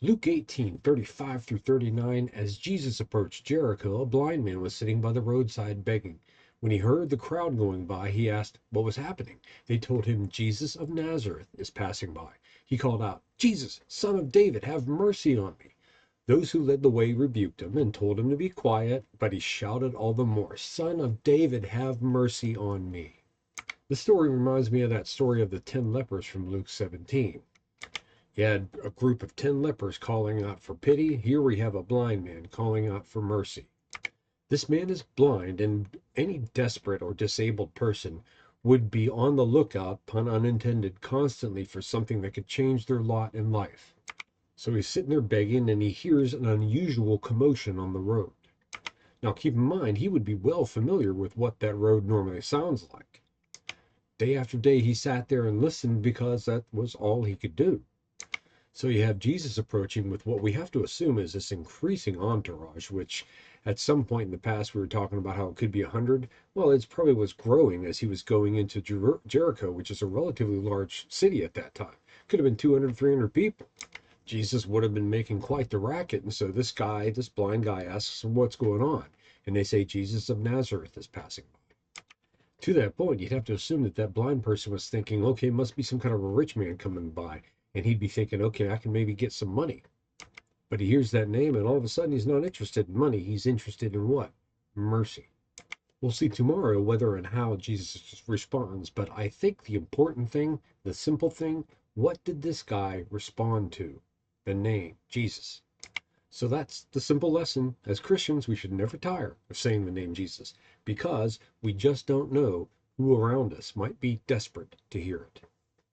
Luke 18:35 through 39. As Jesus approached Jericho, a blind man was sitting by the roadside begging. When he heard the crowd going by, he asked what was happening. They told him, Jesus of Nazareth is passing by. He called out, Jesus, son of David, have mercy on me. Those who led the way rebuked him and told him to be quiet, but he shouted all the more, Son of David, have mercy on me. This story reminds me of that story of the 10 lepers from Luke 17. You had a group of 10 lepers calling out for pity. Here we have a blind man calling out for mercy. This man is blind, and any desperate or disabled person would be on the lookout, pun unintended, constantly for something that could change their lot in life. So he's sitting there begging, and he hears an unusual commotion on the road. Now keep in mind, he would be well familiar with what that road normally sounds like. Day after day, he sat there and listened because that was all he could do. So you have Jesus approaching with what we have to assume is this increasing entourage, which at some point in the past we were talking about how it could be 100. Well, it probably was growing as he was going into Jericho, which is a relatively large city at that time. Could have been 200, 300 people. Jesus would have been making quite the racket. And so this guy, this blind guy, asks him what's going on. And they say, Jesus of Nazareth is passing by. To that point, you'd have to assume that that blind person was thinking, okay, it must be some kind of a rich man coming by. And he'd be thinking, okay, I can maybe get some money. But he hears that name, and all of a sudden he's not interested in money. He's interested in what? Mercy. We'll see tomorrow whether and how Jesus responds. But I think the important thing, the simple thing, what did this guy respond to? The name, Jesus. So that's the simple lesson. As Christians, we should never tire of saying the name Jesus because we just don't know who around us might be desperate to hear it.